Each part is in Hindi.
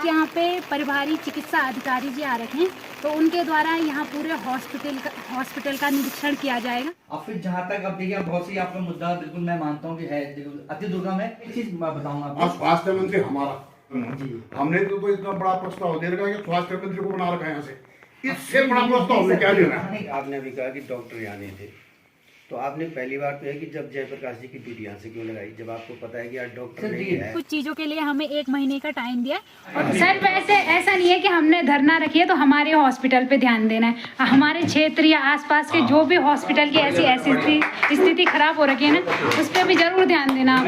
यहाँ पे परिवारी चिकित्सा अधिकारी जी आ रखे हैं, तो उनके द्वारा यहाँ पूरे हॉस्पिटल का निरीक्षण किया जाएगा। और फिर जहाँ तक अब देखिए बहुत सी आपका मुद्दा बिल्कुल मैं मानता हूँ कि है, अति दुर्गम है। एक चीज बताऊंगा आपको, स्वास्थ्य मंत्री हमारा जी, हमने तो इतना बड़ा प्रस्ताव दे रखा है कि स्वास्थ्य मंत्री को बना रखा है यहाँ से, इससे बड़ा प्रस्ताव हमें क्या देना है। आपने अभी कहा कि डॉक्टर यहाँ नहीं थे, तो आपने पहली बार तो है कि जब जयप्रकाश जी की ड्यूटी यहाँ से क्यों लगाई, जब आपको पता है कि यार डॉक्टर नहीं है। कुछ चीजों के लिए हमें 1 महीने का टाइम दिया। और सर वैसे ऐसा नहीं है कि हमने धरना रखी है तो हमारे हॉस्पिटल पे ध्यान देना है। हमारे क्षेत्र या आसपास के जो भी हॉस्पिटल की ऐसी स्थिति खराब हो रखी है ना, उस पर भी जरूर ध्यान देना।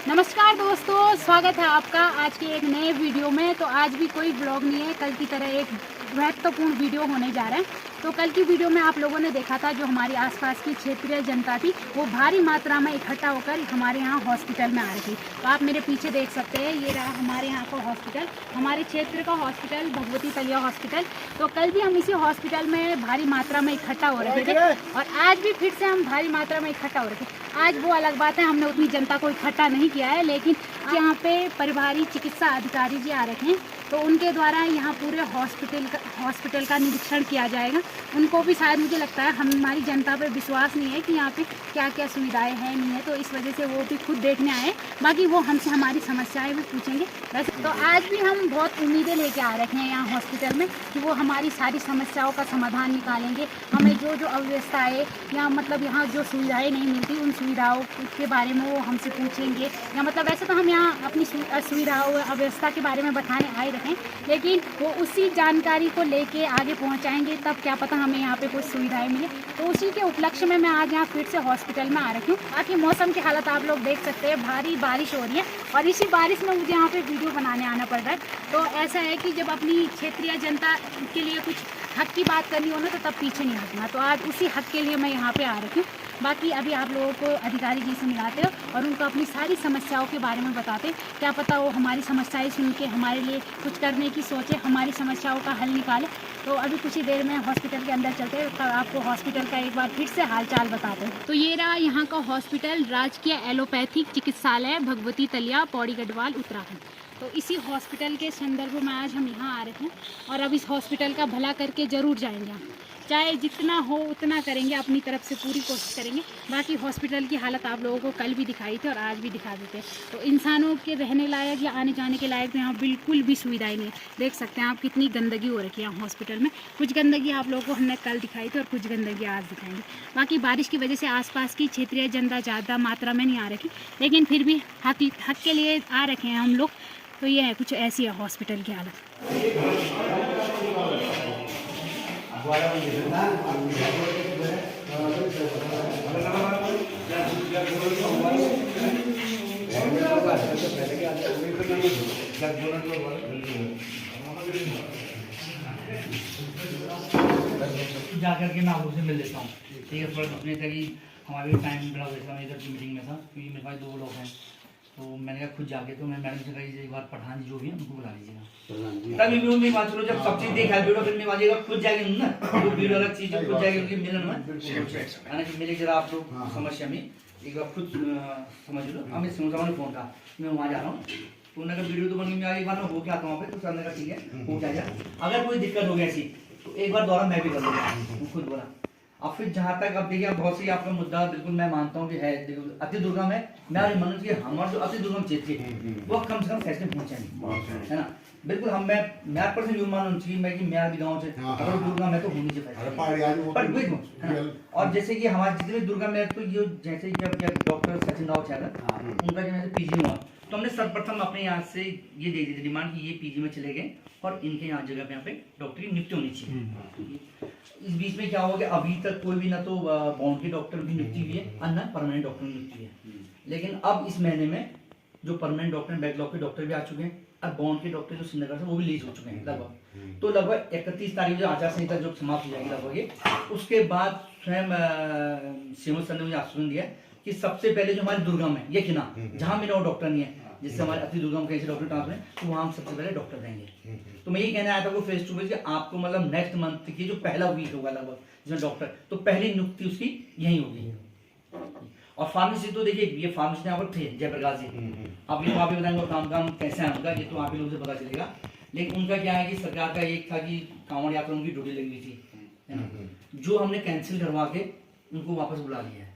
नमस्कार दोस्तों, स्वागत है आपका आज के एक नए वीडियो में। तो आज भी कोई ब्लॉग नहीं है, कल की तरह एक महत्वपूर्ण वीडियो होने जा रहा है। तो कल की वीडियो में आप लोगों ने देखा था, जो हमारी आसपास की क्षेत्रीय जनता थी वो भारी मात्रा में इकट्ठा होकर हमारे यहाँ हॉस्पिटल में आ रही थी। तो आप मेरे पीछे देख सकते हैं, ये रहा हमारे यहाँ का हॉस्पिटल, हमारे क्षेत्र का हॉस्पिटल भगवती तलिया हॉस्पिटल। तो कल भी हम इसी हॉस्पिटल में भारी मात्रा में इकट्ठा हो रहे थे और आज भी फिर से हम भारी मात्रा में इकट्ठा हो रहे थे। आज वो अलग बात है, हमने उतनी जनता को इकट्ठा नहीं किया है, लेकिन यहाँ पे परिवारी चिकित्सा अधिकारी जी आ रखे हैं, तो उनके द्वारा यहाँ पूरे हॉस्पिटल का निरीक्षण किया जाएगा। उनको भी शायद मुझे लगता है हमारी जनता पर विश्वास नहीं है कि यहाँ पे क्या क्या सुविधाएं हैं नहीं है, तो इस वजह से वो भी खुद देखने आए। बाकी वो हमसे हमारी समस्याएं भी पूछेंगे। वैसे तो आज भी हम बहुत उम्मीदें लेके आ रखे हैं यहाँ हॉस्पिटल में कि वो हमारी सारी समस्याओं का समाधान निकालेंगे। हमें जो जो अव्यवस्था है या मतलब यहाँ जो सुविधाएँ नहीं मिलती, उन सुविधाओं के बारे में वो हमसे पूछेंगे। या मतलब वैसे तो हम यहाँ अपनी सुविधाओं अव्यवस्था के बारे में बताने आए रखें, लेकिन वो उसी जानकारी को लेके आगे पहुँचाएँगे, तब क्या पता हमें यहाँ पे कुछ सुविधाएं मिले। तो उसी के उपलक्ष्य में मैं आज यहाँ फिर से हॉस्पिटल में आ रखी हूँ। बाकी मौसम की हालत आप लोग देख सकते हैं, भारी बारिश हो रही है और इसी बारिश में मुझे यहाँ पे वीडियो बनाने आना पड़ रहा है। तो ऐसा है कि जब अपनी क्षेत्रीय जनता के लिए कुछ हक की बात करनी हो ना, तो तब पीछे नहीं हटना। तो आज उसी हक के लिए मैं यहाँ पे आ रखी हूँ। बाकी अभी आप लोगों को अधिकारी जी से मिलाते हो और उनको अपनी सारी समस्याओं के बारे में बताते, क्या पता वो हमारी समस्याएं सुन के हमारे लिए कुछ करने की सोचे, हमारी समस्याओं का हल निकाले। तो अभी कुछ ही देर में हॉस्पिटल के अंदर चलते हैं, तब आपको हॉस्पिटल का एक बार फिर से हालचाल बताते हैं। तो ये रहा यहाँ का हॉस्पिटल, राजकीय एलोपैथिक चिकित्सालय भगवती तलिया, पौड़ी गढ़वाल, उत्तराखंड। तो इसी हॉस्पिटल के संदर्भ में आज हम यहाँ आ रहे हैं और अब इस हॉस्पिटल का भला करके ज़रूर जाएंगे हम, चाहे जितना हो उतना करेंगे, अपनी तरफ से पूरी कोशिश करेंगे। बाकी हॉस्पिटल की हालत आप लोगों को कल भी दिखाई थी और आज भी दिखा देते हैं। तो इंसानों के रहने लायक या आने जाने के लायक तो यहाँ बिल्कुल भी सुविधाएं नहीं। देख सकते हैं आप कितनी गंदगी हो रखी है यहाँ हॉस्पिटल में। कुछ गंदगी आप लोगों को हमने कल दिखाई थी और कुछ गंदगी आज दिखाएंगे। बाकी बारिश की वजह से आसपास की क्षेत्रीय जनता ज़्यादा मात्रा में नहीं आ रखी, लेकिन फिर भी हक के लिए आ रखे हैं हम लोग। तो ये है, कुछ ऐसी है हॉस्पिटल की हालत। जाकर के मैं आप लोग से मिल लेता हूँ, ठीक है। थोड़ा अपने तक हमारे टाइम बड़ा हुआ था, मैं इधर की मीटिंग में था, क्योंकि मेरे पास 2 लोग हैं। तो मैंने कहा खुद जाके, तो मैं मैडम से कही एक बार पठान जी जो भी है उनको बुला लीजिएगा। तभी भी उनकी बात सुनो, जब सब चीज़ देखा वीडियो फिर में बाजिएगा खुद जाएगी ना, तो वीडियो अलग चीज़ खुद जाएगी उनकी मिलन में आना कि मिले जरा आप लोग समस्या में एक बार खुद समझ लो। हमें समझा फ़ोन का मैं वहाँ जा रहा हूँ, तो उन्होंने कहा वीडियो तो बन गई, एक बार मैं हो के आता हूँ वहाँ पे। तो सर ने कहा ठीक है हो जाएगा, अगर कोई दिक्कत हो गई ऐसी तो एक बार दौरा मैं भी कर लूँगा, वो खुद बोला। अब फिर जहाँ तक अब देखिए बहुत सी आपका मुद्दा बिल्कुल मैं मानता हूँ कि है, अति दुर्गम है। मैं और मनोज की हमारा जो अति दुर्गम क्षेत्र है वो कम से कम फैसले पहुँचाएंगे, है ना। बिल्कुल हम मैं पर्सन यूँ मानना चाहिए मैं कि मैं भी गाँव से अगर दुर्गम है तो होनी चाहिए। और जैसे कि हमारे जितने दुर्गम है, तो ये जैसे जब डॉक्टर सचिन राव छागर उनका जब पीजी हुआ, तो हमने सर्वप्रथम अपने यहाँ से ये दे दी थी डिमांड कि ये पीजी में चले गए और इनके यहाँ जगह पे यहाँ पे डॉक्टरी नियुक्ति होनी चाहिए। इस बीच में क्या हुआ कि अभी तक कोई भी ना तो बाउंड के डॉक्टर की नियुक्ति हुई है और न परमानेंट डॉक्टर की नियुक्ति है। लेकिन अब इस महीने में जो परमानेंट डॉक्टर बैकलॉग के डॉक्टर भी आ चुके हैं और बाउंड के डॉक्टर जो श्रीनगर से वो भी रिलीज हो चुके हैं लगभग। तो लगभग 31 तारीख जो आचार संहिता जो समाप्त हो जाएगी लगभग ये, उसके बाद स्वयं सीएम सर ने मुझे आश्वासन दिया कि सबसे पहले जो हमारे दुर्गम है ये किना, जहाँ मेरा वो डॉक्टर नहीं है, जिससे हमारे अति दुर्गम कहीं से डॉक्टर ट्रांसफर है, तो वहाँ हम सबसे पहले डॉक्टर देंगे। तो मैं ये कहना आया था वो फेस टू फेस कि आपको मतलब नेक्स्ट मंथ की जो पहला वीक होगा लगभग जिसमें डॉक्टर, तो पहली नियुक्ति उसकी यही होगी। और फार्मेसी तो देखिए, ये फार्मेसी यहाँ पर थे जयप्रकाश जी, आप ये वहाँ पे बताएंगे काम कैसे है उनका, ये तो वहाँ पे लोगों से पता चलेगा। लेकिन उनका क्या है कि सरकार का एक था कि कांवड़ यात्रा उनकी ड्यूटी लगी हुई थी, है ना, जो हमने कैंसिल करवा के उनको वापस बुला लिया है।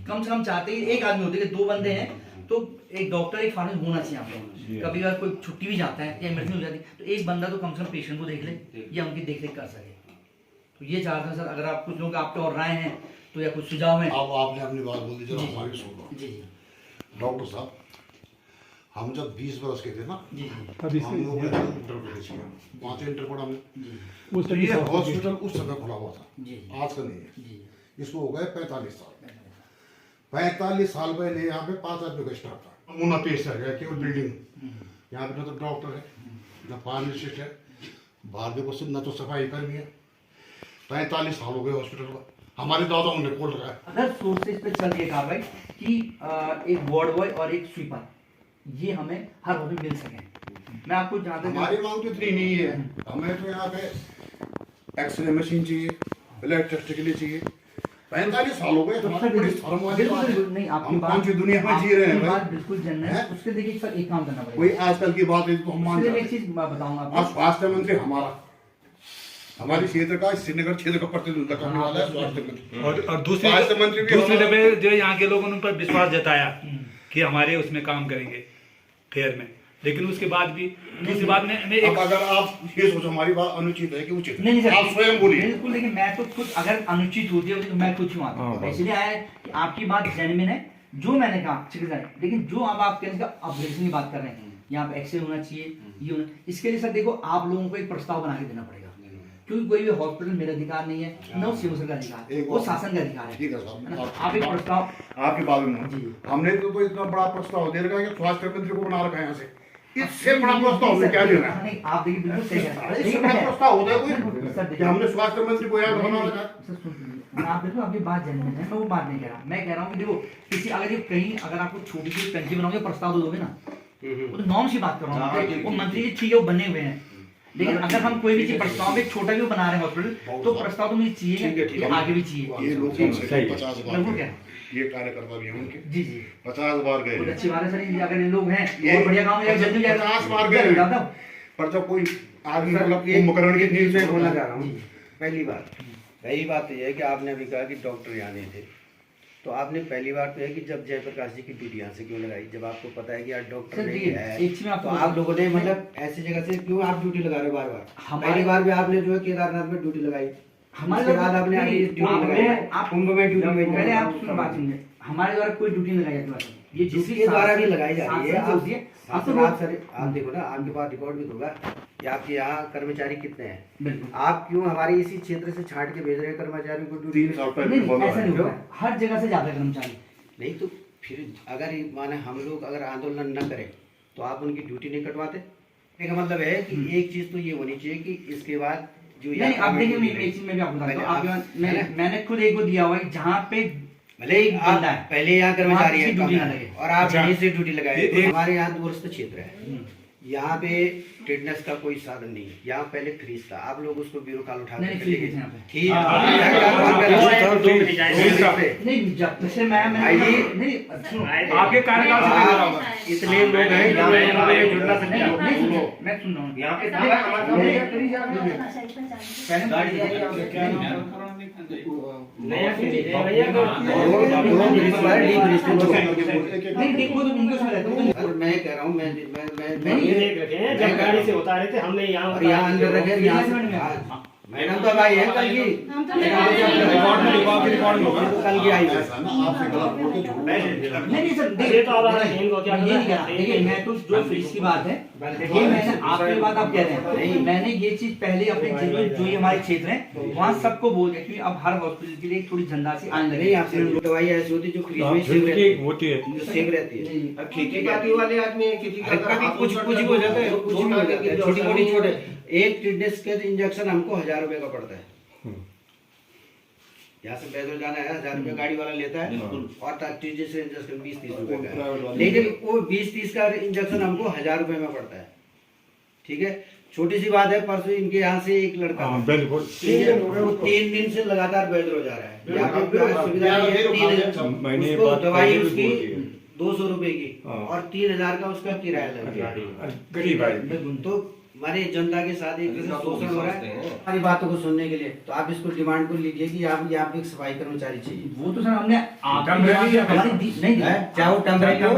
कम से कम चाहते हैं एक आदमी होते, दो बंदे हैं तो एक डॉक्टर एक फार्मेसिस्ट होना चाहिए आप लोग। कभी अगर कोई छुट्टी भी जाता है या इमरजेंसी हो जाती है तो एक बंदा तो कम से कम पेशेंट को देख ले या उनकी देख रेख कर सके। तो ये चाहते हैं सर, अगर आप कुछ लोग आपके और राय हैं तो या कुछ सुझाव है। अब आपने अपनी बात बोल दी, चलो हमारी भी सुन लो। जी डॉक्टर साहब, हम जब 20 बरस के थे ना, जी हम लोग इंटर कॉलेज किया, 5 इंटर पढ़ा हमने। तो ये हॉस्पिटल उस समय खुला हुआ था, आज का नहीं है। इसको हो गए 45 साल। 45 साल पहले यहाँ पे 5 आदमी का स्टाफ था। नमूना पेश कर गया केवल बिल्डिंग, यहाँ पे न तो डॉक्टर है न फार्मासिस्ट है, बाहर देखो सिर्फ न तो सफाई कर्मी है। 45 साल हो गए हॉस्पिटल को, हमारे दादाओं ने खोल रखा है। अगर सोर्सेज पे चल रही है कार्रवाई कि एक वार्ड बॉय और एक स्वीपर ये हमें हर वक्त मिल सके। मैं आपको जहाँ तक हमारी मांग तो इतनी नहीं है, हमें तो यहाँ पे एक्सरे मशीन चाहिए, ब्लड टेस्ट के लिए चाहिए। 45 साल हो गए, हमारी बड़ी शर्म वाली बात है। नहीं, आपकी हम बात कौन सी दुनिया में जी रहे हैं बात भाई? बिल्कुल जनरल है। उसके देखिए सर एक काम करना पड़ेगा। कोई आजकल की बात है तो हम मान उसके लिए जाते एक चीज मैं बताऊंगा हैं। आपको। आज स्वास्थ्य मंत्री हमारी क्षेत्र का, श्रीनगर क्षेत्र का प्रतिनिधित्व करने वाला है स्वास्थ्य मंत्री। और स्वास्थ्य मंत्री भी दूसरी हमारा- दफे जो यहाँ के लोगों ने उन पर विश्वास जताया कि हमारे उसमें काम करेंगे फेयर में, लेकिन उसके बाद भी दूसरी बात में अब एक अगर आप ये सोचो हमारी बात अनुचित है कि उचित नहीं है, सर, आप स्वयं बोलिए। बिल्कुल। लेकिन मैं तो खुद अगर अनुचित होती है तो मैं खुद क्यों आता हूँ, इसलिए आया है कि आपकी बात जेन्युइन है जो मैंने कहा, ठीक है सर। लेकिन जो अब आप कहने का अपग्रेडेशन की बात कर रहे हैं, यहाँ पे एक्सरे होना चाहिए, ये होना, इसके लिए सर देखो आप लोगों को एक प्रस्ताव बना के देना पड़ेगा, क्योंकि कोई भी हॉस्पिटल मेरा अधिकार नहीं है, न सिविल का अधिकार है, वो शासन का अधिकार है। ठीक है साहब, आप एक प्रस्ताव आपकी बात में जी। हमने तो इतना बड़ा प्रस्ताव दे रखा है कि स्वास्थ्य मंत्री को बना रखा है यहाँ से। इससे बड़ा प्रस्ताव हमने क्या देना है? नहीं, आप देखिए बिल्कुल सही कह रहे हैं। इससे बड़ा प्रस्ताव होता है सर, कोई देखिए- कि हमने स्वास्थ्य मंत्री को यहाँ बना रखा है? सर, सुनिए, आप देखो आपकी बात जेन्युइन है, मैं वो बात नहीं कह रहा। मैं कह रहा हूँ कि देखो किसी अगर ये कहीं अगर आपको छोटी सी टंकी बनाओगे प्रस्ताव तो दोगे ना, वो तो नॉर्म सी बात कर रहा हूँ। वो मंत्री जी ठीक है वो बने हुए हैं, लेकिन अगर हम कोई भी चीज प्रस्ताव में छोटा भी बना रहे हैं हॉस्पिटल तो प्रस्ताव तो मुझे चाहिए, ये आगे भी चाहिए। ये लोग हमसे 50 बार बिल्कुल गए। क्या ये कार्यकर्ता भी हैं उनके, जी जी 50 बार गए। बहुत अच्छी बात है सर, ये अगर ये लोग हैं ये और बढ़िया काम है, जल्दी जाएगा 50 बार गए। जाता हूँ। पर जब कोई आदमी मतलब ये कुंभकर्ण की चीज नींद मैं बोलना से चाह रहा हूँ। पहली बात तो यह है कि आपने अभी कहा कि डॉक्टर यहाँ नहीं थे, तो आपने पहली बार तो है कि जब जयप्रकाश जी की ड्यूटी यहाँ से क्यों लगाई, जब आपको पता है कि यार डॉक्टर सर, नहीं देखिए, है, एक चीज मैं तो आपको आप लोगों ने मतलब ऐसी जगह से क्यों आप ड्यूटी लगा रहे हो बार बार? हमारे- पहली बार भी आपने जो है केदारनाथ में ड्यूटी लगाई, हमारे उसके बाद आपने नहीं, आगे ड्यूटी लगाई, आप कुंभ में ड्यूटी लगाई। पहले आप सुन बात सुनिए, हमारे द्वारा कोई ड्यूटी नहीं लगाई जाती है। ये जिसके द्वारा भी लगाई जा रही है, शासन से होती है। आप तो आप देखो ना, आपके पास रिकॉर्ड भी होगा कि आपके यहाँ कर्मचारी कितने हैं, बिल्कुल आप क्यों हमारे इसी क्षेत्र से छांट के भेज रहे हैं कर्मचारियों को ड्यूटी? 3 साल नहीं पहले नहीं, ऐसा नहीं बोला होगा, हर जगह से जाता है कर्मचारी। नहीं तो फिर अगर माने हम लोग अगर आंदोलन न करें तो आप उनकी ड्यूटी नहीं कटवाते? इसका मतलब है कि एक चीज तो ये होनी चाहिए कि इसके बाद जो नहीं आप देखिए, मैं एक चीज में भी आपको बताता हूँ, आपके पास मैंने खुद एक को दिया हुआ है जहाँ पे भले ही आप बंदा है, पहले यहाँ कर्मचारी वहाँ है किसी ड्यूटी ना लगे। और आप यहीं से ड्यूटी लगाए, ये- हमारे यहाँ दूरस्थ क्षेत्र है, यहाँ पे ट्रेडनेस का कोई साधन नहीं है, यहाँ पहले फ्रीज था, आप लोग उसको बीरो काल उठा नहीं, फ्री है यहाँ पे। ठीक नहीं जब से मैं आइए। नहीं सुनो, आपके कार्यकाल से नहीं रहा होगा। इतने लोग हैं यहाँ पे इन्होंने जुड़ना सकते हैं। नहीं सुनो, मैं सुन रहा हूँ यहाँ पे नहीं देखो तो उनको समझ आता हूँ। और मैं कह रहा हूँ नहीं गाड़ी से उतारे थे हमने यहाँ और यहाँ अंदर रखे यहाँ से मैडम तो अब आई है कल की, कल की आई है। ऐसा ना आपसे गलत बोल के झूठ बोल रहे हैं। नहीं सर ये तो अब आ रहा है, इनको क्या ये नहीं कह रहा। देखिए मैं तो जो फ्रीज की बात है ये मैंने आपकी बात आप कह रहे हैं, नहीं मैंने ये चीज पहले अपने जिले जो ये हमारे क्षेत्र है वहाँ सबको बोल दिया, क्योंकि अब हर हॉस्पिटल के लिए एक थोड़ी धनराशि आने नहीं लगी। आपसे दवाई ऐसी होती जो फ्रीज में सेव रहती है, होती है जो सेव रहती है। अब खेती बाड़ी वाले आदमी खेती कुछ भी हो जाता है, कुछ भी हो जाता है, छोटी मोटी छोटे। एक टिटनेस का इंजेक्शन हमको 1000 रुपए का पड़ता है। यहाँ से पैदल जाना है 1000 रुपए गाड़ी वाला लेता है, और टिटनेस का इंजेक्शन 20-30 रुपए का है। लेकिन वो 20-30 का इंजेक्शन हमको 1000 रुपए में पड़ता है। ठीक है, छोटी सी बात है, परसों इनके यहाँ से एक लड़का बिल्कुल 3 दिन से लगातार बेड हो जा रहा है। यहाँ पे क्या सुविधा नहीं है, 3,000 उसको दवाई उसकी 200 रुपए की और 3,000 का उसका किराया लग गया। गरीब आदमी। तो हमारे जनता के साथ एक तरह से शोषण हो रहा है हमारी बातों को सुनने के लिए। तो आप इसको डिमांड को लीजिए कि आप यहाँ पे एक सफाई कर्मचारी चाहिए। वो तो सर हमने टेम्परेरी नहीं है, चाहे वो टेम्परेरी हो,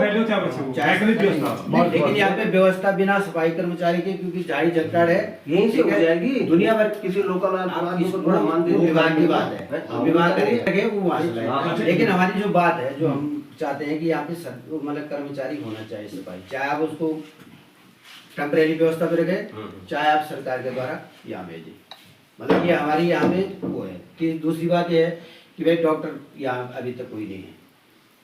चाहे लेकिन यहाँ पे व्यवस्था बिना सफाई कर्मचारी के, क्योंकि जारी जगड़ है यहीं से हो जाएगी। दुनिया भर किसी लोकल आप इसको थोड़ा मान दीजिए, विभाग की बात है, विभाग करेंगे वो वहाँ से लाएंगे। लेकिन हमारी जो बात है, जो हम चाहते हैं कि यहाँ पे मतलब कर्मचारी होना चाहिए सफाई, चाहे आप उसको टेम्परेरी व्यवस्था पे रखे, चाहे आप सरकार के द्वारा यहाँ भेजें। मतलब ये हमारी यहाँ पे वो है। कि दूसरी बात ये है कि भाई डॉक्टर यहाँ अभी तक कोई नहीं है,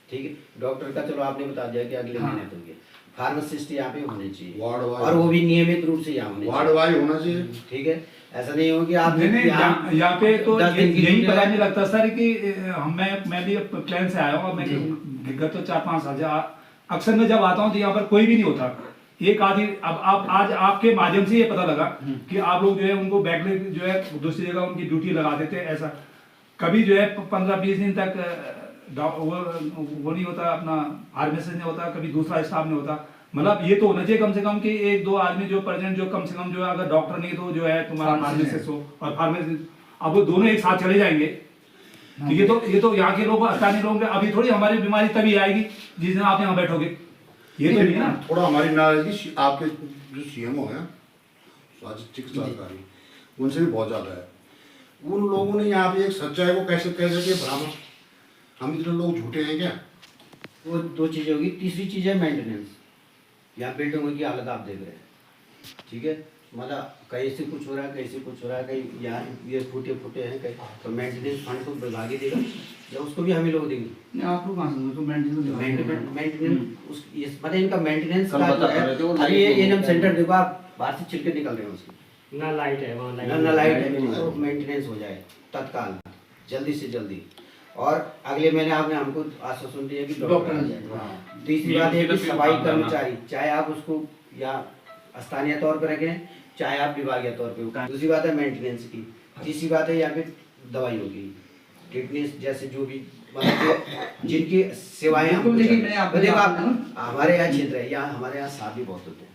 ठीक है। डॉक्टर का चलो आपने बता दिया कि अगले महीने तक है। फार्मासिस्ट यहाँ पे होने चाहिए और वो भी नियमित रूप से यहाँ होने वार्ड वाइज होना चाहिए, ठीक है। ऐसा नहीं हो कि आप यहाँ पे तो 10 दिन की यही ड्यूटी पता नहीं लगता सर कि मैं भी प्लेन से आया हूँ। मैं गत तो 4-5 हजार अक्सर मैं जब आता हूँ तो यहाँ पर कोई भी नहीं होता। एक आदमी अब आप आज आपके माध्यम से ये पता लगा कि आप लोग जो है उनको बैकलेग जो है दूसरी जगह उनकी ड्यूटी लगा देते हैं। ऐसा कभी जो है 15-20 दिन तक वो नहीं होता, अपना फार्मेसिस्ट नहीं होता, कभी दूसरा स्टाफ नहीं होता। मतलब ये तो होना चाहिए कम से कम कि 1-2 आदमी जो प्रेजेंट जो कम से कम जो है, अगर डॉक्टर नहीं तो जो है तुम्हारा फार्मेसिस्ट हो और फार्मेसिस्ट, अब वो दोनों एक साथ चले जाएंगे। ये तो यहाँ के लोग स्थानीय लोग अभी थोड़ी हमारी बीमारी तभी आएगी जिस दिन आप यहाँ बैठोगे। ये तो नहीं है ना। थोड़ा हमारी नाराजगी आपके जो सीएमओ हैं चिकित्सा अधिकारी, उनसे भी बहुत ज्यादा है। उन लोगों ने यहाँ पे एक सच्चाई को कैसे कह देते भ्रामक, हम इतने लोग झूठे हैं क्या? वो 2 चीजें होगी। तीसरी चीज है मेंटेनेंस। यहाँ बिल्डिंगों की हालत आप देख रहे हैं, ठीक है। मतलब कहीं से कुछ हो रहा है, कहीं से कुछ हो रहा है, कहीं यहाँ ये फूटे हैं कहीं, तो मेंटेनेंस फंड को विभाग ही देगा या उसको भी हम ही लोग देंगे। आप लोग मेंटेनेंस मतलब इनका मेंटेनेंस का जो है, अभी ये एनएम सेंटर देखो आप बाहर से छिलके निकल रहे हैं उसकी, ना लाइट है वहाँ, ना लाइट है, तो मेंटेनेंस हो जाए तत्काल, जल्दी से जल्दी। और अगले महीने आपने हमको आश्वासन दिया कि डॉक्टर आ जाएगा। तीसरी बात है कि सफाई कर्मचारी, चाहे आप उसको या स्थानीय तौर पर रखें, चाहे आप विभागीय तौर पे। दूसरी बात है मेंटेनेंस की। तीसरी बात है यहाँ पे दवाई होगी, ट्रीटमेंट जैसे जो भी जिनकी सेवाएं देखो आप हमारे यहाँ क्षेत्र है, यहाँ हमारे यहाँ साथ भी बहुत होते हैं।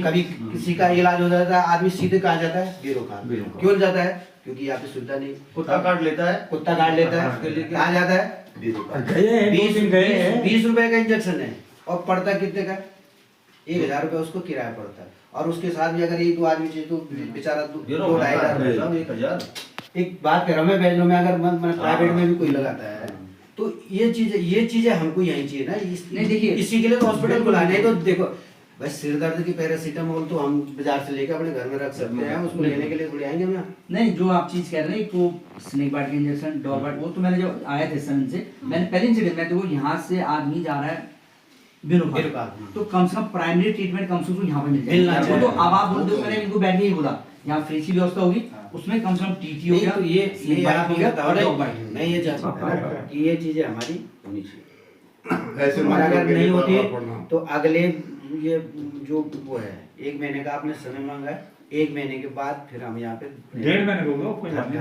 कभी किसी का इलाज हो जाता है, आदमी सीधे कहाँ जाता है? बीरो खान। क्यों जाता है? क्योंकि यहाँ पे सुविधा नहीं। कुत्ता काट लेता है, कहाँ जाता है? बीरो खान। 20 रुपए का इंजेक्शन है और पड़ता कितने का? 1,000 रुपए उसको किराया पड़ता है। और उसके साथ भी अगर 1-2 आदमी चाहिए तो बेचारा 2-2,500। एक बात कर रहा हूँ मैं, बैजलों में अगर प्राइवेट में भी कोई लगाता है तो ये चीजें हमको यही चाहिए ना। नहीं देखिए, इसी के लिए तो हॉस्पिटल बुलाने हैं। तो देखो भाई, सिर दर्द की पैरासीटामोल तो हम बाजार से लेकर अपने घर में रख सकते हैं, उसको लेने के लिए थोड़ी आएंगे हम यहाँ। नहीं, जो आप चीज कह रहे हैं वो स्नेक बाइट का इंजेक्शन, डॉग बाइट, वो तो मैंने जब आया थे सन से मैंने पहले इंसिडेंट में देखो, यहाँ से आदमी जा रहा है बिरुका, तो कम से कम प्राइमरी ट्रीटमेंट कम से कम यहाँ पे मिल जाए। तो अब आप बोलते हो, मैंने इनको बैठ नहीं बोला, यहाँ फ्री की व्यवस्था होगी, उसमें कम से कम टीटी हो गया, तो ये आप मैं ये चाहता हूँ कि ये चीजें हमारी होनी चाहिए। ऐसे अगर नहीं होती तो अगले ये जो वो है 1 महीने का आपने समय मांगा है, 1 महीने के बाद फिर हम यहाँ पे 1.5 महीने होगा, कोई बात नहीं।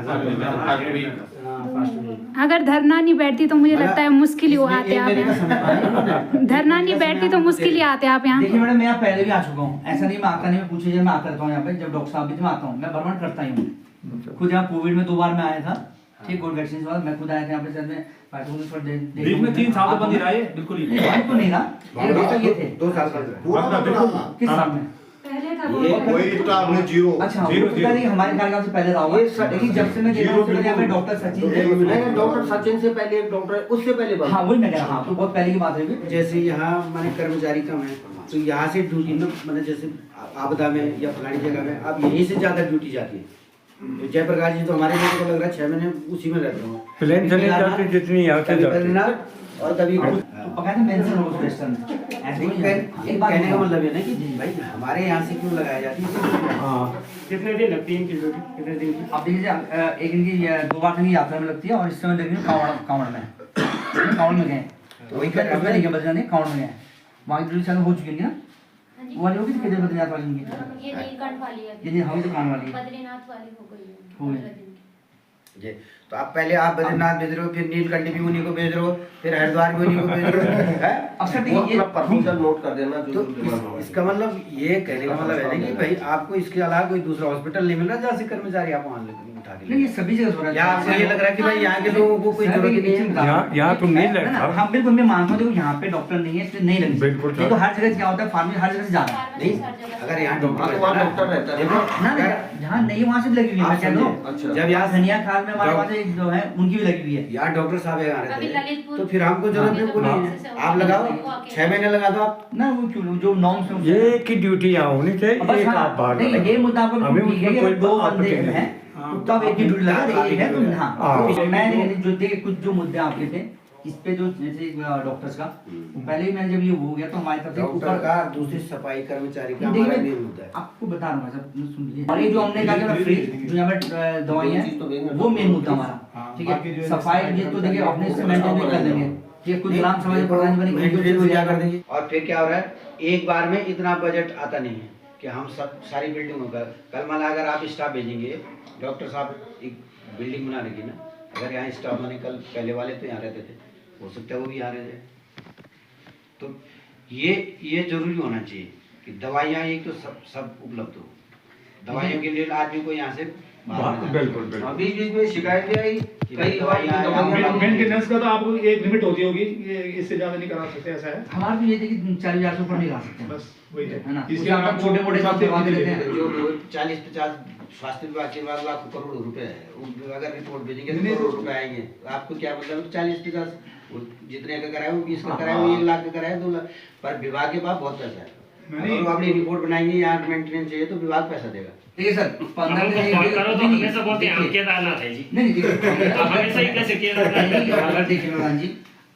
अगर धरना नहीं बैठती तो मुझे लगता है मुश्किल ही आते आप यहाँ। धरना नहीं बैठती तो मुश्किल ही आते आप यहाँ। देखिए मैडम, मैं यहाँ पहले भी आ चुका हूँ, ऐसा नहीं मैं आता नहीं, मैं पूछे जब मैं आता रहता हूँ यहाँ पे, जब डॉक्टर साहब भी मैं आता हूँ, मैं भ्रमण करता ही हूँ। खुद यहाँ कोविड में 2 बार मैं आया था, ठीक, कोविड वैक्सीन के बाद मैं खुद आया था यहाँ पे। में बीच में 3 साल तो बंद ही रहा है, बिल्कुल ही तो नहीं ना, ये थे 2 साल का किस साल में? कोई स्टाफ में जीरो। अच्छा, पता नहीं हमारे कार्यकाल से पहले रहा होगा, लेकिन जब से मैं देख रहा हूँ यहाँ पे डॉक्टर सचिन थे, डॉक्टर सचिन से पहले एक डॉक्टर, उससे पहले हाँ वही मैं कह रहा हूँ, तो बहुत पहले की बात है। जैसे यहाँ मैंने कर्मचारी कम है तो यहाँ से ड्यूटी ना, मतलब जैसे आपदा में या फलानी जगह में अब यहीं से ज्यादा ड्यूटी जाती है। जयप्रकाश जी तो हमारे लिए को लग रहा है 6 महीने उसी में रहते हैं, प्लेन चले जाते जितनी और कभी पकाते मेंशन हो उस रेस्टोरेंट में। ऐसे ही एक बात कहने का मतलब है ना कि भाई हमारे यहाँ से क्यों लगाया जाती है? हाँ, कितने दिन लगती है इनकी ड्यूटी, कितने दिन की? अब देखिए, एक इनकी 2 बार की यात्रा में लगती है, और इस समय लगी कांवड़ में गए, वही कर बदलने कांवड़ में गए, वहाँ की ड्यूटी चालू हो चुकी है ना। वो वाली होगी तो किधर बद्रीनाथ वाली होंगी? ये नीलकंठ वाली है, ये हमारी दुकान वाली बद्रीनाथ वाली हो गई है हो गई। 15 दिन की। जी, तो आप पहले आप बद्रीनाथ भेज रहे हो, फिर नीलकंठी भी उन्हीं को भेज रहे हो, फिर हरिद्वार भी उन्हीं को भेज रहे हो, हैं? अब सर वो ये अपना प्रपोजल नोट कर देना जो तो डिमांड होगा। इसका मतलब ये कहने का मतलब है ना कि भाई आपको इसके अलावा कोई दूसरा हॉस्पिटल नहीं मिल रहा जहाँ से कर्मचारी आप वहाँ उठा के नहीं, ले ये सभी जगह हो रहा है। या आपको ये लग रहा है कि भाई यहाँ के लोगों को कोई जरूरत ही नहीं है? यहाँ तो नहीं ना, लगता। हाँ बिल्कुल, मैं मानता हूँ, देखो यहाँ पे डॉक्टर नहीं है इसलिए नहीं लगी। बिल्कुल सर। देखो हर जगह क्या होता है, फार्मेसी हर जगह से जा रहा है। नहीं, अगर यहाँ डॉक्टर हाँ, तो वहाँ डॉक्टर रहता है। देखो ना जहाँ नहीं वहाँ से भी लगी हुई है, आप मैं कह रहा हूँ। अच्छा। जब यहाँ धनिया खाल में हमारे पास एक जो है उनकी भी लगी हुई है। यहाँ डॉक्टर साहब यहाँ अभी रहते हैं ललितपुर तो फिर हमको जरूरत बिल्कुल नहीं है। आप लगाओ 6 महीने लगा दो आप। ना वो क्यों, जो नॉर्म्स में ये की ड्यूटी यहाँ होनी चाहिए, बस एक हाँ, आप बाहर नहीं, ये मुद्दा आपको हमें ठीक है कि उसमें अगर दो कोई बंदे आपत्ति नहीं। हैं तो तब एक ही ड्यूटी लगा रही है तो हाँ। हाँ। तो मैं जो देखिए कुछ जो मुद्दे आपके थे इस पे जो जैसे डॉक्टर्स का पहले ही मैंने जब ये हो गया तो हमारी तरफ से डॉक्टर ऊपर का दूसरी सफाई कर्मचारी का हमारा देखिए मेन मुद्दा है। आपको बता रहा हूँ सब सुन लीजिए। और ये जो हमने कहा कि फ्री जो यहाँ पे दवाइयाँ हैं वो मेन मुद्दा हमारा, ठीक है। सफाई ये तो देखिए अपने से मेंटेन कर लेंगे, ठीक है। कुछ ग्राम सभा प्रधान बनेंगे मेंटेनेंस क्या कर देंगे। और फिर क्या हो रहा है, एक बार में इतना बजट आता नहीं है कि हम सब सारी बिल्डिंगों का कल माना अगर आप स्टाफ भेजेंगे, डॉक्टर साहब एक बिल्डिंग बनाने की ना, अगर यहाँ स्टाफ माने कल पहले वाले तो यहाँ रहते थे, हो सकता है वो भी यहाँ रह जाए। तो ये जरूरी होना चाहिए कि दवाइयाँ एक तो सब उपलब्ध हो, दवाइयों के लिए आदमी को यहाँ से बाहर न जाना। बिल्कुल बिल्कुल। बीच बीच में शिकायत भी आई, कई दवाइयाँ मेंटेनेंस का तो आपको एक लिमिट होती होगी, ये इससे ज्यादा नहीं करा सकते, ऐसा है। हमारे भी ये थे कि 40,000 से ऊपर नहीं ला सकते हैं। बस वही है ना, इसके उसके आप आपको छोटे-मोटे काम करवा दे देते देते हैं। जो 40-50 स्वास्थ्य विभाग के बाद आपको करोड़ों रुपए है, अगर रिपोर्ट भेजेंगे तो नहीं, करोड़ों रुपए आएंगे। आपको क्या मतलब 40-50 जितने का कराए वो 20 का कराए वो 1 लाख का कराए 2 लाख, पर विभाग के पास बहुत पैसा है। अगर वो अपनी रिपोर्ट बनाएंगे यहाँ मेंटेनेंस चाहिए तो विभाग पैसा देगा। देखिए सर 15 दिन करो तो हमेशा बोलते हैं हम केदारनाथ है जी। नहीं देखिए तो हमेशा ही कैसे केदारनाथ नहीं, अगर देखिए प्रधान जी,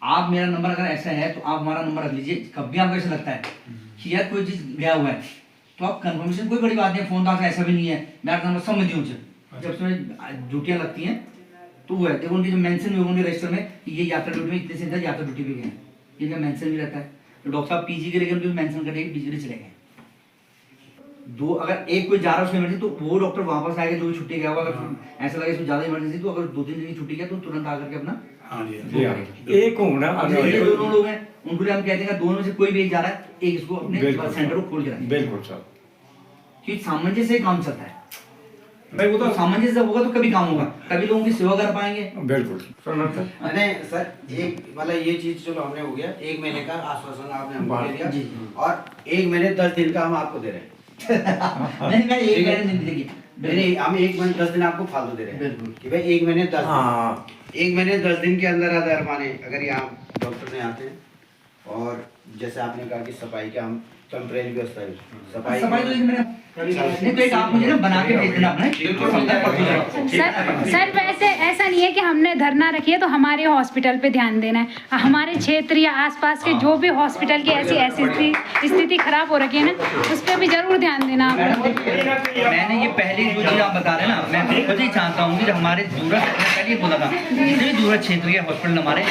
आप मेरा नंबर अगर ऐसा है तो आप हमारा नंबर रख लीजिए। कभी आपको ऐसा लगता है कि यार कोई चीज गया हुआ है तो आप कंफर्मेशन, कोई बड़ी बात नहीं, फोन तो आपका ऐसा भी नहीं है, मैं आपका नंबर सब में दूँ जब उसमें ड्यूटियाँ लगती हैं तो वो है, देखो उनकी जो मेंशन भी होंगे रजिस्टर में कि ये यात्रा ड्यूटी में इतने से इतना यात्रा ड्यूटी पे गए हैं, इनका मेंशन भी रहता है। तो डॉक्टर साहब पीजी के लिए उनको मेंशन करेंगे पीजी के लिए चले गए। दो अगर एक कोई जा रहा है उसमें इमरजेंसी तो वो डॉक्टर वापस आएगा जो भी छुट्टी गया होगा। अगर ऐसा लगे इसमें ज्यादा इमरजेंसी तो अगर 2-3 दिन की छुट्टी गया तो तुरंत आकर के अपना हाँ जी। जी हाँ, एक होना अब ये दोनों लोग हैं उनको हम कहते हैं दोनों में से कोई भी एक जा रहा है, एक इसको अपने बिल्कुल। सेंटर को खोल के रखें, बिल्कुल सर। क्योंकि सामंजस्य से काम चलता है। भाई वो तो तो सामंजस्य होगा तो कभी काम होगा, तभी लोगों की सेवा कर पाएंगे। बिल्कुल मैंने सर एक मतलब ये चीज चलो हमने हो गया, 1 महीने का आश्वासन आपने हमको दे दिया जी, जी। और 1 महीने 10 दिन का हम आपको दे रहे हैं। नहीं मैं एक महीने नहीं देखिए नहीं हम 1 महीने 10 दिन आपको फालतू दे रहे हैं बिल्कुल। कि भाई 1 महीने 10 दिन, हाँ 1 महीने 10 दिन के अंदर अगर माने अगर यहाँ डॉक्टर ने आते हैं और जैसे आपने कहा कि सफाई का हम टेम्परेरी व्यवस्था है सफाई तो सफाई देखिए मैंने नहीं तो एक आप मुझे ना बना के भेज देना अपने सर वैसे ऐसा नहीं है कि हमने धरना रखी है तो हमारे हॉस्पिटल पे ध्यान देना है। हमारे क्षेत्र या आसपास के जो भी हॉस्पिटल की ऐसी स्थिति खराब हो रखी है ना उस पर भी जरूर ध्यान देना आप। मैंने ये पहले जो चीज आप बता रहे हैं ना, मैं खुद ही चाहता हूँ कि जब हमारे दूरस्थ, पहले ही बोला था जितने भी दूरस्थ क्षेत्र के हॉस्पिटल हमारे,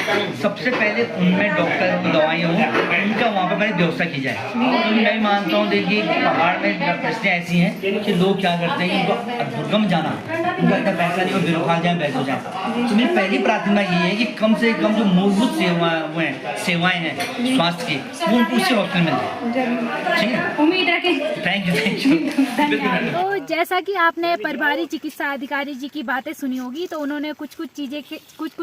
सबसे पहले उनमें डॉक्टर दवाइयाँ हों, उनका वहाँ पर पहले व्यवस्था की जाए। क्योंकि मैं मानता हूँ देखिए पहाड़ में परिस्थितियाँ ऐसी हैं कि लोग क्या करते हैं, उनको दुर्गम जाना, उनका इतना पैसा नहीं, वो बेरोखा जाए बैठ हो जाए। तो मेरी पहली प्राथमिकता ये है कि कम से कम जो मूलभूत सेवाएं हैं स्वास्थ्य की वो उनको उससे हॉस्पिटल मिल जाए। ठीक है, उम्मीद रखें। Thank you. धन्यवाद। तो जैसा कि आपने प्रभारी चिकित्सा अधिकारी जी की बातें सुनी होगी तो उन्होंने कुछ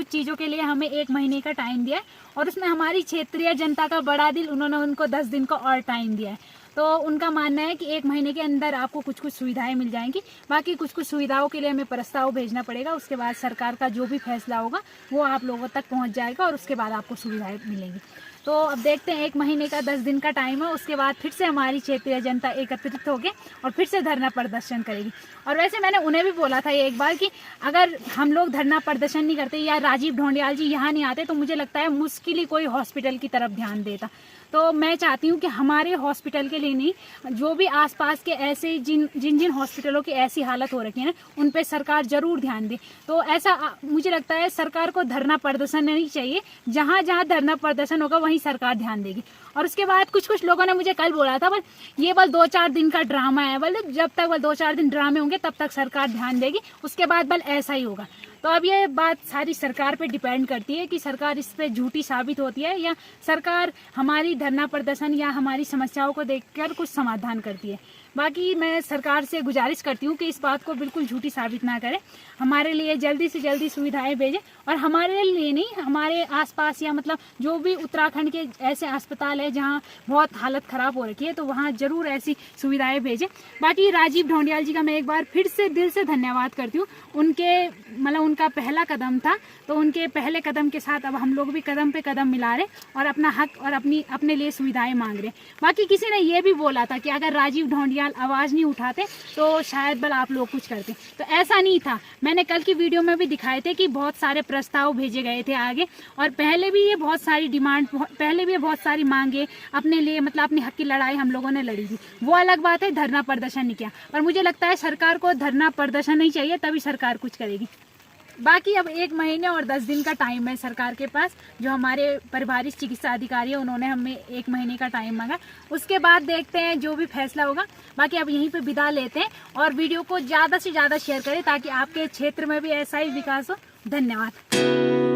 चीज़ों के लिए हमें 1 महीने का टाइम दिया है और उसमें हमारी क्षेत्रीय जनता का बड़ा दिल, उन्होंने उनको 10 दिन का और टाइम दिया है। तो उनका मानना है कि 1 महीने के अंदर आपको कुछ सुविधाएं मिल जाएंगी। बाकी कुछ सुविधाओं के लिए हमें प्रस्ताव भेजना पड़ेगा, उसके बाद सरकार का जो भी फैसला होगा वो आप लोगों तक पहुंच जाएगा और उसके बाद आपको सुविधाएं मिलेंगी। तो अब देखते हैं 1 महीने का 10 दिन का टाइम है, उसके बाद फिर से हमारी क्षेत्रीय जनता एकत्रित होकर और फिर से धरना प्रदर्शन करेगी। और वैसे मैंने उन्हें भी बोला था ये एक बार कि अगर हम लोग धरना प्रदर्शन नहीं करते या राजीव ढोंडियाल जी यहाँ नहीं आते तो मुझे लगता है मुश्किल ही कोई हॉस्पिटल की तरफ ध्यान देता। तो मैं चाहती हूँ कि हमारे हॉस्पिटल के लिए नहीं, जो भी आसपास के ऐसे जिन हॉस्पिटलों की ऐसी हालत हो रखी है ना उन पे सरकार ज़रूर ध्यान दे। तो ऐसा मुझे लगता है सरकार को धरना प्रदर्शन नहीं चाहिए, जहाँ जहाँ धरना प्रदर्शन होगा वहीं सरकार ध्यान देगी। और उसके बाद कुछ लोगों ने मुझे कल बोला था, बल ये बल 2-4 दिन का ड्रामा है, बल जब तक बल 2-4 दिन ड्रामे होंगे तब तक सरकार ध्यान देगी, उसके बाद बल ऐसा ही होगा। तो अब ये बात सारी सरकार पे डिपेंड करती है कि सरकार इस पे झूठी साबित होती है या सरकार हमारी धरना प्रदर्शन या हमारी समस्याओं को देखकर कुछ समाधान करती है। बाकी मैं सरकार से गुजारिश करती हूँ कि इस बात को बिल्कुल झूठी साबित ना करें, हमारे लिए जल्दी से जल्दी सुविधाएं भेजें। और हमारे लिए नहीं, हमारे आसपास या मतलब जो भी उत्तराखंड के ऐसे अस्पताल है जहाँ बहुत हालत ख़राब हो रखी है, तो वहाँ ज़रूर ऐसी सुविधाएं भेजें। बाकी राजीव ढोंडियाल जी का मैं एक बार फिर से दिल से धन्यवाद करती हूँ। उनके मतलब उनका पहला कदम था, तो उनके पहले कदम के साथ अब हम लोग भी कदम पे कदम मिला रहे और अपना हक और अपने लिए सुविधाएं मांग रहे। बाकी किसी ने ये भी बोला था कि अगर राजीव ढोंडियाल आवाज़ नहीं उठाते तो शायद बल आप लोग कुछ करते, तो ऐसा नहीं था। मैंने कल की वीडियो में भी दिखाए थे कि बहुत सारे प्रस्ताव भेजे गए थे आगे, और पहले भी ये बहुत सारी डिमांड, पहले भी बहुत सारी मांगे अपने लिए मतलब अपने हक की लड़ाई हम लोगों ने लड़ी थी। वो अलग बात है, धरना प्रदर्शन नहीं किया, पर मुझे लगता है सरकार को धरना प्रदर्शन नहीं चाहिए, तभी सरकार कुछ करेगी। बाकी अब 1 महीने और 10 दिन का टाइम है सरकार के पास। जो हमारे परिवारिक चिकित्सा अधिकारी है उन्होंने हमें 1 महीने का टाइम मांगा, उसके बाद देखते हैं जो भी फैसला होगा। बाकी अब यहीं पे विदा लेते हैं और वीडियो को ज़्यादा से ज़्यादा शेयर करें ताकि आपके क्षेत्र में भी ऐसा ही विकास हो। धन्यवाद।